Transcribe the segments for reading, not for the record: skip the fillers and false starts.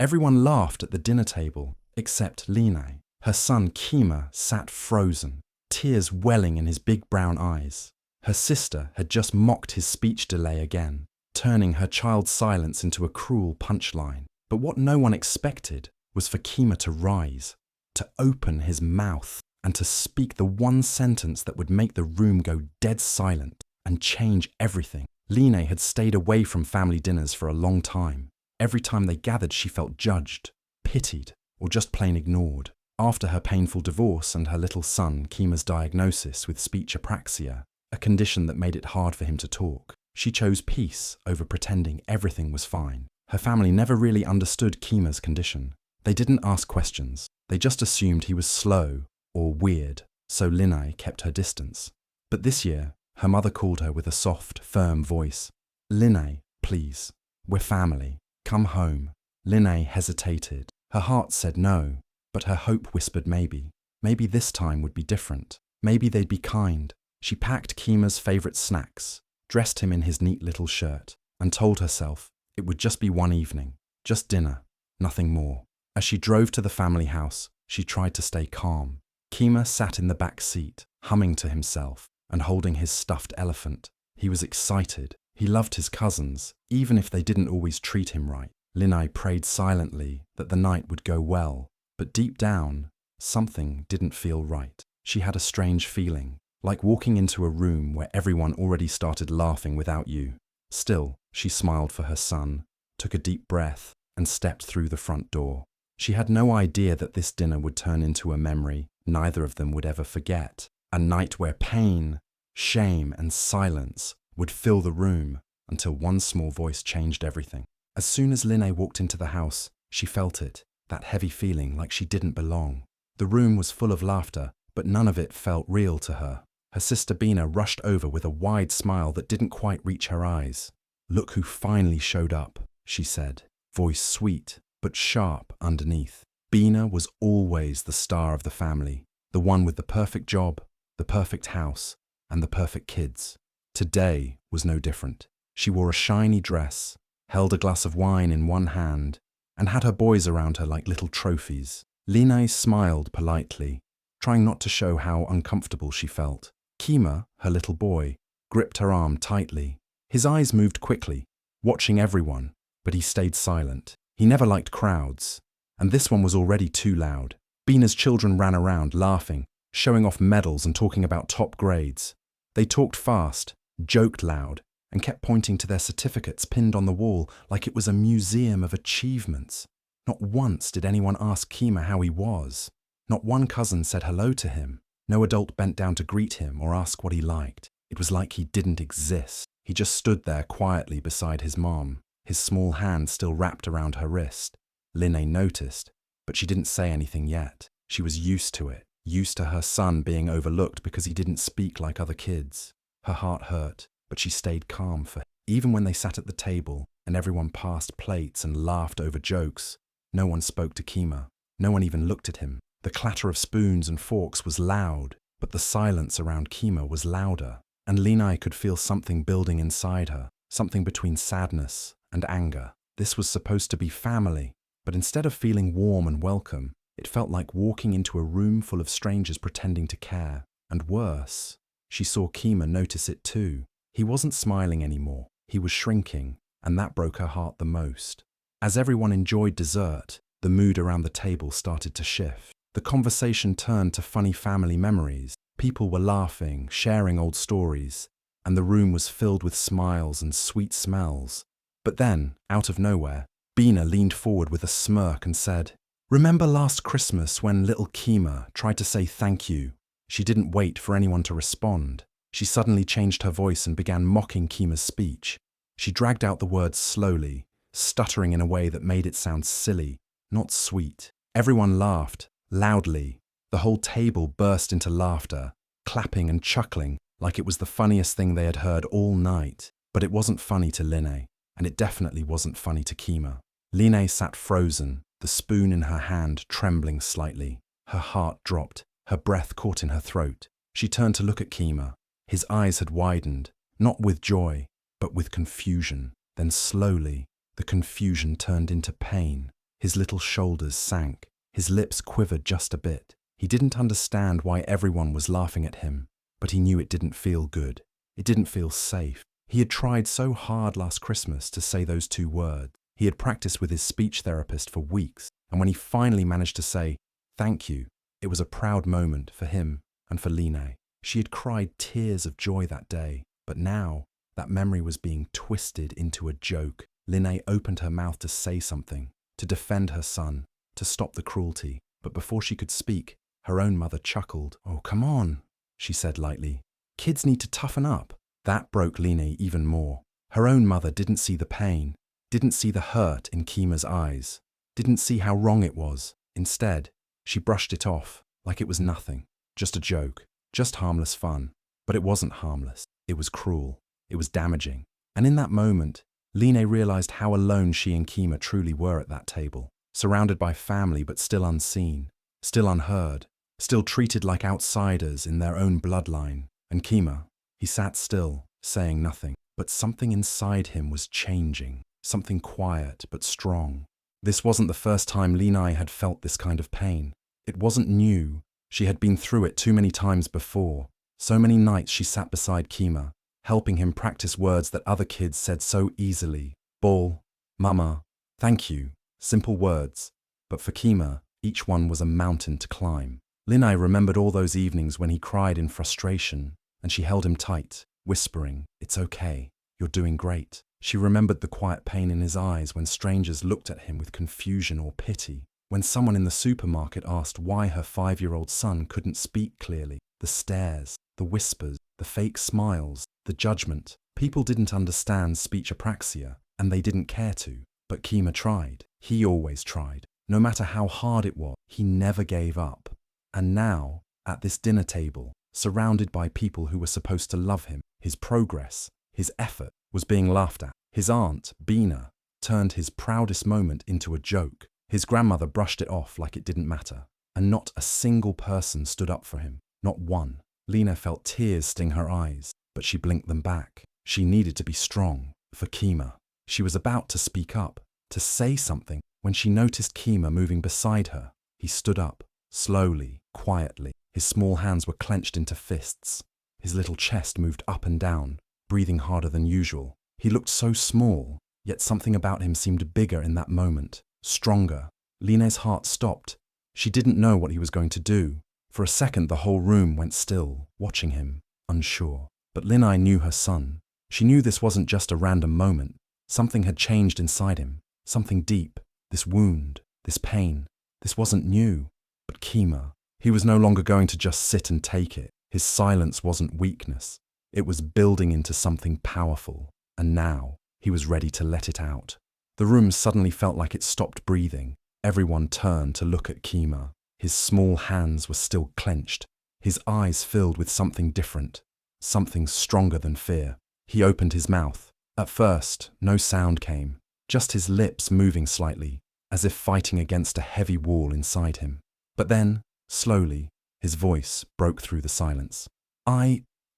Everyone laughed at the dinner table, except Line. Her son Kima sat frozen, tears welling in his big brown eyes. Her sister had just mocked his speech delay again, turning her child's silence into a cruel punchline. But what no one expected was for Kima to rise, to open his mouth, and to speak the one sentence that would make the room go dead silent and change everything. Line had stayed away from family dinners for a long time. Every time they gathered, she felt judged, pitied, or just plain ignored. After her painful divorce and her little son Kima's diagnosis with speech apraxia, a condition that made it hard for him to talk, she chose peace over pretending everything was fine. Her family never really understood Kima's condition. They didn't ask questions. They just assumed he was slow or weird, so Line kept her distance. But this year, her mother called her with a soft, firm voice. "Line, please. We're family. Come home." Line hesitated. Her heart said no, but her hope whispered maybe. Maybe this time would be different. Maybe they'd be kind. She packed Kima's favourite snacks, dressed him in his neat little shirt, and told herself it would just be one evening, just dinner, nothing more. As she drove to the family house, she tried to stay calm. Kima sat in the back seat, humming to himself and holding his stuffed elephant. He was excited. He loved his cousins, even if they didn't always treat him right. Line prayed silently that the night would go well, but deep down, something didn't feel right. She had a strange feeling, like walking into a room where everyone already started laughing without you. Still, she smiled for her son, took a deep breath, and stepped through the front door. She had no idea that this dinner would turn into a memory neither of them would ever forget, a night where pain, shame, and silence would fill the room until one small voice changed everything. As soon as Line walked into the house, she felt it, that heavy feeling like she didn't belong. The room was full of laughter, but none of it felt real to her. Her sister Bina rushed over with a wide smile that didn't quite reach her eyes. "Look who finally showed up," she said, voice sweet but sharp underneath. Bina was always the star of the family, the one with the perfect job, the perfect house, and the perfect kids. Today was no different. She wore a shiny dress, held a glass of wine in one hand, and had her boys around her like little trophies. Line smiled politely, trying not to show how uncomfortable she felt. Kima, her little boy, gripped her arm tightly. His eyes moved quickly, watching everyone, but he stayed silent. He never liked crowds, and this one was already too loud. Bina's children ran around, laughing, showing off medals and talking about top grades. They talked fast, joked loud, and kept pointing to their certificates pinned on the wall like it was a museum of achievements. Not once did anyone ask Kima how he was. Not one cousin said hello to him. No adult bent down to greet him or ask what he liked. It was like he didn't exist. He just stood there quietly beside his mom, his small hand still wrapped around her wrist. Line noticed, but she didn't say anything yet. She was used to it, used to her son being overlooked because he didn't speak like other kids. Her heart hurt, but she stayed calm for him. Even when they sat at the table and everyone passed plates and laughed over jokes, no one spoke to Kima. No one even looked at him. The clatter of spoons and forks was loud, but the silence around Kima was louder. And Line could feel something building inside her, something between sadness and anger. This was supposed to be family, but instead of feeling warm and welcome, it felt like walking into a room full of strangers pretending to care. And worse, she saw Kima notice it too. He wasn't smiling anymore. He was shrinking, and that broke her heart the most. As everyone enjoyed dessert, the mood around the table started to shift. The conversation turned to funny family memories. People were laughing, sharing old stories, and the room was filled with smiles and sweet smells. But then, out of nowhere, Bina leaned forward with a smirk and said, "Remember last Christmas when little Kima tried to say thank you?" She didn't wait for anyone to respond. She suddenly changed her voice and began mocking Kima's speech. She dragged out the words slowly, stuttering in a way that made it sound silly, not sweet. Everyone laughed, loudly. The whole table burst into laughter, clapping and chuckling like it was the funniest thing they had heard all night. But it wasn't funny to Line, and it definitely wasn't funny to Kima. Line sat frozen, the spoon in her hand trembling slightly. Her heart dropped, her breath caught in her throat. She turned to look at Kima. His eyes had widened, not with joy, but with confusion. Then slowly, the confusion turned into pain. His little shoulders sank. His lips quivered just a bit. He didn't understand why everyone was laughing at him, but he knew it didn't feel good. It didn't feel safe. He had tried so hard last Christmas to say those 2 words. He had practiced with his speech therapist for weeks, and when he finally managed to say, "Thank you," it was a proud moment for him and for Line. She had cried tears of joy that day, but now that memory was being twisted into a joke. Line opened her mouth to say something, to defend her son, to stop the cruelty, but before she could speak, her own mother chuckled. "Oh, come on," she said lightly. "Kids need to toughen up." That broke Line even more. Her own mother didn't see the pain, didn't see the hurt in Kima's eyes, didn't see how wrong it was. Instead, she brushed it off like it was nothing, just a joke, just harmless fun. But it wasn't harmless. It was cruel. It was damaging. And in that moment, Line realized how alone she and Kima truly were at that table, surrounded by family but still unseen, still unheard, still treated like outsiders in their own bloodline. And Kima, he sat still, saying nothing, but something inside him was changing, something quiet but strong. This wasn't the first time Line had felt this kind of pain. It wasn't new. She had been through it too many times before. So many nights she sat beside Kima, helping him practice words that other kids said so easily. Ball, mama, thank you, simple words. But for Kima, each one was a mountain to climb. Line remembered all those evenings when he cried in frustration, and she held him tight, whispering, "It's okay, you're doing great." She remembered the quiet pain in his eyes when strangers looked at him with confusion or pity, when someone in the supermarket asked why her 5-year-old son couldn't speak clearly. The stares, the whispers, the fake smiles, the judgment. People didn't understand speech apraxia, and they didn't care to. But Kima tried. He always tried. No matter how hard it was, he never gave up. And now, at this dinner table, surrounded by people who were supposed to love him, his progress, his effort, was being laughed at. His aunt, Bina, turned his proudest moment into a joke. His grandmother brushed it off like it didn't matter. And not a single person stood up for him. Not one. Line felt tears sting her eyes, but she blinked them back. She needed to be strong for Kima. She was about to speak up, to say something, when she noticed Kima moving beside her. He stood up, slowly, quietly. His small hands were clenched into fists. His little chest moved up and down, breathing harder than usual. He looked so small, yet something about him seemed bigger in that moment, stronger. Line's heart stopped. She didn't know what he was going to do. For a second, the whole room went still, watching him, unsure. But Line knew her son. She knew this wasn't just a random moment. Something had changed inside him, something deep. This wound, this pain, this wasn't new. But Kima, he was no longer going to just sit and take it. His silence wasn't weakness. It was building into something powerful. And now, he was ready to let it out. The room suddenly felt like it stopped breathing. Everyone turned to look at Kima. His small hands were still clenched. His eyes filled with something different, something stronger than fear. He opened his mouth. At first, no sound came, just his lips moving slightly, as if fighting against a heavy wall inside him. But then, slowly, his voice broke through the silence.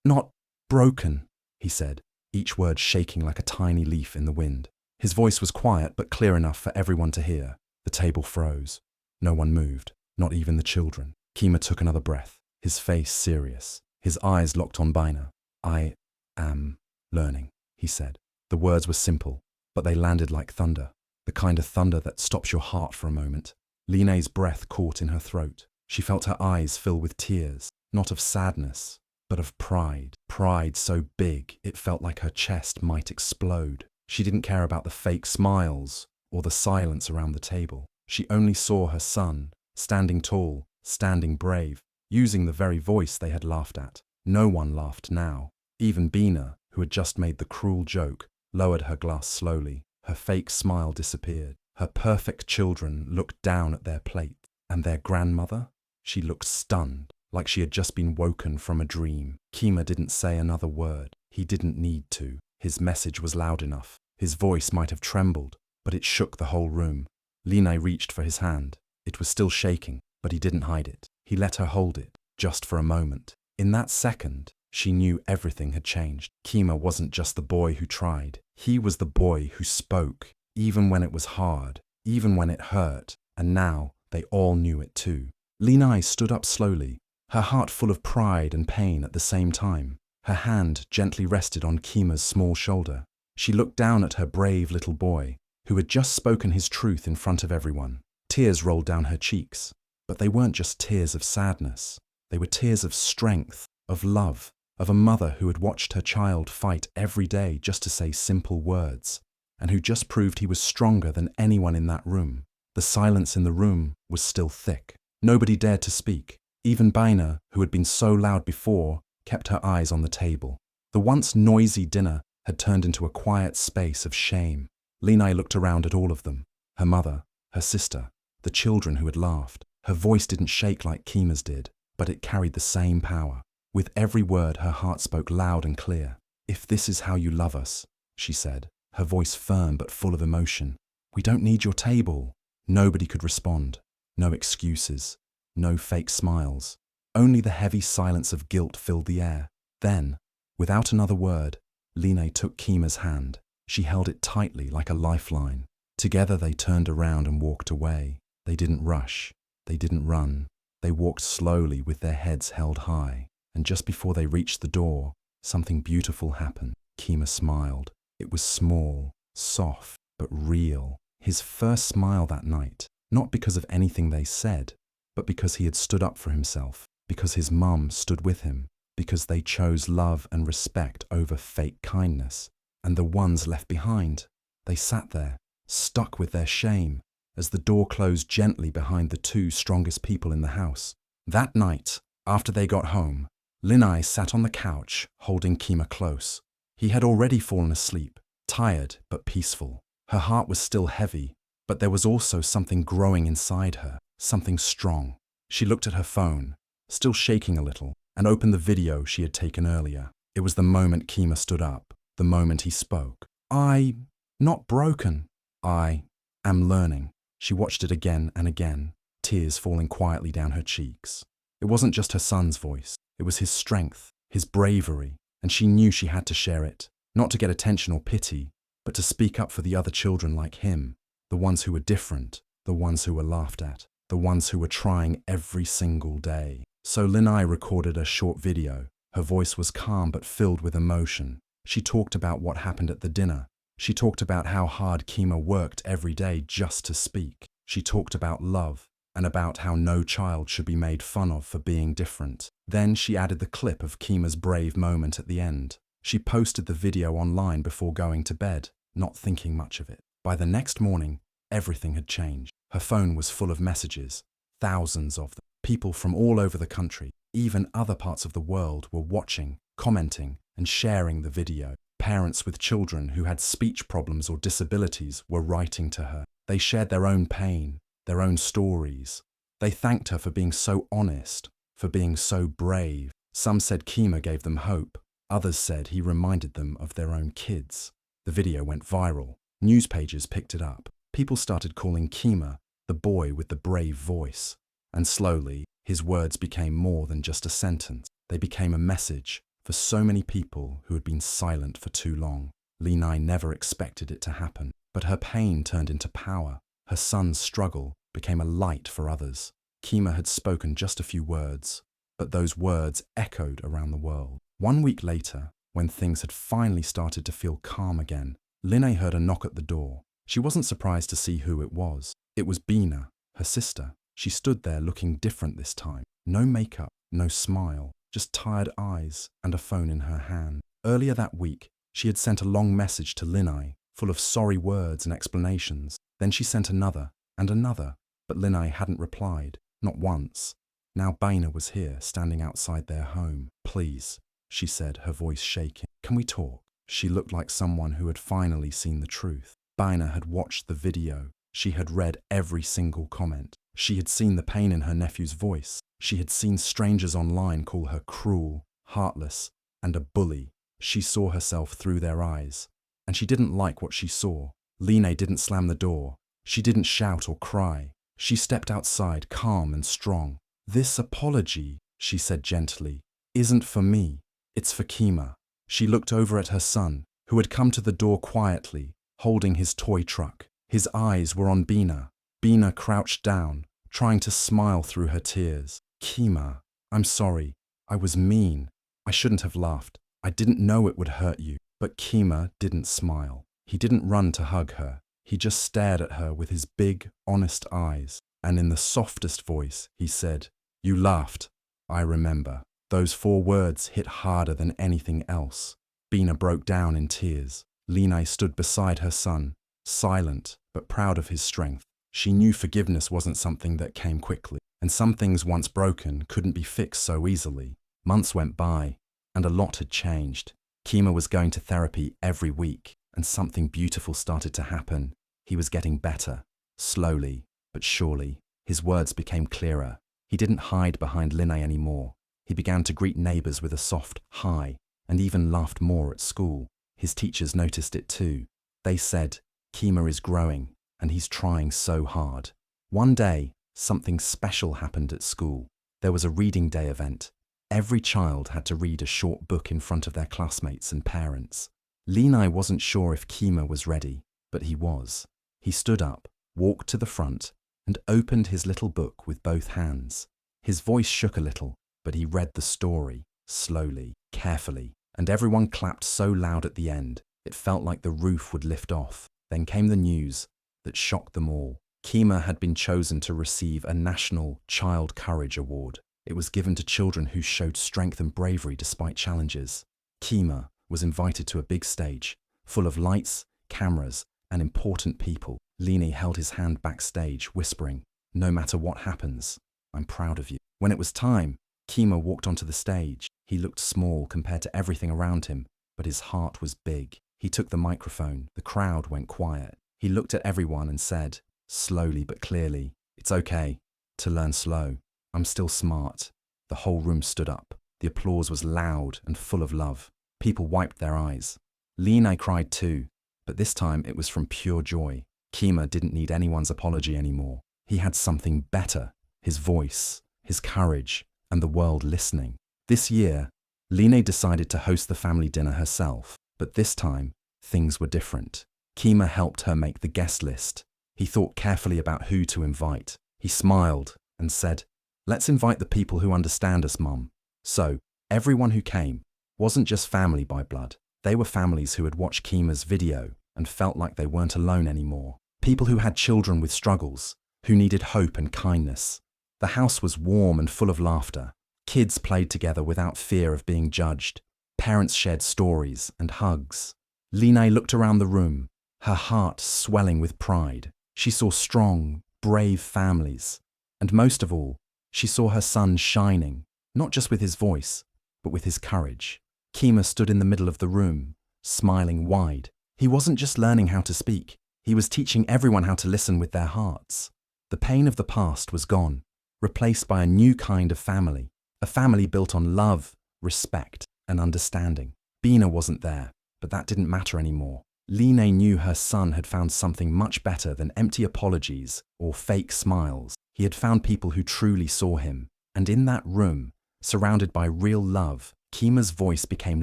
Not broken, he said, each word shaking like a tiny leaf in the wind. His voice was quiet but clear enough for everyone to hear. The table froze. No one moved, not even the children. Kima took another breath, his face serious, his eyes locked on Bina. "I am learning," he said. The words were simple, but they landed like thunder, the kind of thunder that stops your heart for a moment. Line's breath caught in her throat. She felt her eyes fill with tears, not of sadness, but of pride. Pride so big it felt like her chest might explode. She didn't care about the fake smiles or the silence around the table. She only saw her son, standing tall, standing brave, using the very voice they had laughed at. No one laughed now. Even Bina, who had just made the cruel joke, lowered her glass slowly. Her fake smile disappeared. Her perfect children looked down at their plate. And their grandmother? She looked stunned, like she had just been woken from a dream. Kima didn't say another word. He didn't need to. His message was loud enough. His voice might have trembled, but it shook the whole room. Line reached for his hand. It was still shaking, but he didn't hide it. He let her hold it, just for a moment. In that second, she knew everything had changed. Kima wasn't just the boy who tried. He was the boy who spoke, even when it was hard, even when it hurt, and now they all knew it too. Linai stood up slowly, her heart full of pride and pain at the same time. Her hand gently rested on Kima's small shoulder. She looked down at her brave little boy, who had just spoken his truth in front of everyone. Tears rolled down her cheeks, but they weren't just tears of sadness. They were tears of strength, of love, of a mother who had watched her child fight every day just to say simple words, and who just proved he was stronger than anyone in that room. The silence in the room was still thick. Nobody dared to speak. Even Baina, who had been so loud before, kept her eyes on the table. The once noisy dinner had turned into a quiet space of shame. Linai looked around at all of them, her mother, her sister, the children who had laughed. Her voice didn't shake like Kima's did, but it carried the same power. With every word, her heart spoke loud and clear. "If this is how you love us," she said, her voice firm but full of emotion, "we don't need your table." Nobody could respond. No excuses. No fake smiles. Only the heavy silence of guilt filled the air. Then, without another word, Linai took Kima's hand. She held it tightly like a lifeline. Together they turned around and walked away. They didn't rush. They didn't run. They walked slowly with their heads held high. And just before they reached the door, something beautiful happened. Kima smiled. It was small, soft, but real. His first smile that night, not because of anything they said, but because he had stood up for himself, because his mum stood with him, because they chose love and respect over fake kindness. And the ones left behind, they sat there, stuck with their shame, as the door closed gently behind the two strongest people in the house. That night, after they got home, Linai sat on the couch, holding Kima close. He had already fallen asleep, tired but peaceful. Her heart was still heavy, but there was also something growing inside her, something strong. She looked at her phone, still shaking a little, and opened the video she had taken earlier. It was the moment Kima stood up, the moment he spoke. "I'm not broken. I am learning." She watched it again and again, tears falling quietly down her cheeks. It wasn't just her son's voice. It was his strength, his bravery, and she knew she had to share it, not to get attention or pity, but to speak up for the other children like him, the ones who were different, the ones who were laughed at, the ones who were trying every single day. So Linai recorded a short video. Her voice was calm but filled with emotion. She talked about what happened at the dinner. She talked about how hard Kima worked every day just to speak. She talked about love and about how no child should be made fun of for being different. Then she added the clip of Kima's brave moment at the end. She posted the video online before going to bed, not thinking much of it. By the next morning, everything had changed. Her phone was full of messages, thousands of them. People from all over the country, even other parts of the world, were watching, commenting, and sharing the video. Parents with children who had speech problems or disabilities were writing to her. They shared their own pain, their own stories. They thanked her for being so honest, for being so brave. Some said Kima gave them hope. Others said he reminded them of their own kids. The video went viral. News pages picked it up. People started calling Kima the boy with the brave voice. And slowly, his words became more than just a sentence. They became a message for so many people who had been silent for too long. Linai never expected it to happen, but her pain turned into power. Her son's struggle became a light for others. Kima had spoken just a few words, but those words echoed around the world. 1 week later, when things had finally started to feel calm again, Linai heard a knock at the door. She wasn't surprised to see who it was. It was Bina, her sister. She stood there looking different this time. No makeup, no smile, just tired eyes and a phone in her hand. Earlier that week, she had sent a long message to Linai, full of sorry words and explanations. Then she sent another and another, but Linai hadn't replied, not once. Now Baina was here, standing outside their home. "Please," she said, her voice shaking. "Can we talk?" She looked like someone who had finally seen the truth. Baina had watched the video. She had read every single comment. She had seen the pain in her nephew's voice. She had seen strangers online call her cruel, heartless, and a bully. She saw herself through their eyes, and she didn't like what she saw. Linai didn't slam the door. She didn't shout or cry. She stepped outside, calm and strong. "This apology," she said gently, "isn't for me. It's for Kima." She looked over at her son, who had come to the door quietly, holding his toy truck. His eyes were on Bina. Bina crouched down, trying to smile through her tears. Kima, I'm sorry. I was mean. I shouldn't have laughed. I didn't know it would hurt you. But Kima didn't smile. He didn't run to hug her. He just stared at her with his big, honest eyes. And in the softest voice, he said, "You laughed. I remember." Those 4 words hit harder than anything else. Bina broke down in tears. Linay stood beside her son, silent but proud of his strength. She knew forgiveness wasn't something that came quickly, and some things once broken couldn't be fixed so easily. Months went by, and a lot had changed. Kima was going to therapy every week, and something beautiful started to happen. He was getting better, slowly but surely. His words became clearer. He didn't hide behind Linay anymore. He began to greet neighbors with a soft hi, and even laughed more at school. His teachers noticed it too. They said, "Kima is growing, and he's trying so hard." One day, something special happened at school. There was a reading day event. Every child had to read a short book in front of their classmates and parents. Linay wasn't sure if Kima was ready, but he was. He stood up, walked to the front, and opened his little book with both hands. His voice shook a little, but he read the story, slowly, carefully, and everyone clapped so loud at the end, it felt like the roof would lift off. Then came the news that shocked them all. Kima had been chosen to receive a National Child Courage Award. It was given to children who showed strength and bravery despite challenges. Kima was invited to a big stage, full of lights, cameras, and important people. Linay held his hand backstage, whispering, "No matter what happens, I'm proud of you." When it was time, Kima walked onto the stage. He looked small compared to everything around him, but his heart was big. He took the microphone. The crowd went quiet. He looked at everyone and said, slowly but clearly, "It's okay to learn slow. I'm still smart." The whole room stood up. The applause was loud and full of love. People wiped their eyes. Linay cried too, but this time it was from pure joy. Kima didn't need anyone's apology anymore. He had something better, his voice, his courage, and the world listening. This year, Linay decided to host the family dinner herself, but this time, things were different. Kima helped her make the guest list. He thought carefully about who to invite. He smiled and said, "Let's invite the people who understand us, Mum." So, everyone who came wasn't just family by blood. They were families who had watched Kima's video and felt like they weren't alone anymore. People who had children with struggles, who needed hope and kindness. The house was warm and full of laughter. Kids played together without fear of being judged. Parents shared stories and hugs. Linay looked around the room, her heart swelling with pride. She saw strong, brave families. And most of all, she saw her son shining, not just with his voice, but with his courage. Kima stood in the middle of the room, smiling wide. He wasn't just learning how to speak. He was teaching everyone how to listen with their hearts. The pain of the past was gone, replaced by a new kind of family. A family built on love, respect, and understanding. Bina wasn't there, but that didn't matter anymore. Linay knew her son had found something much better than empty apologies or fake smiles. He had found people who truly saw him. And in that room, surrounded by real love, Kima's voice became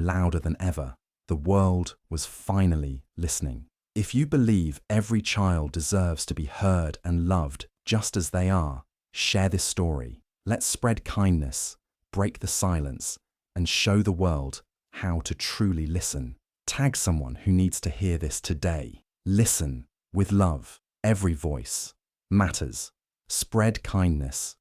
louder than ever. The world was finally listening. If you believe every child deserves to be heard and loved just as they are, share this story. Let's spread kindness, break the silence, and show the world how to truly listen. Tag someone who needs to hear this today. Listen with love. Every voice matters. Spread kindness.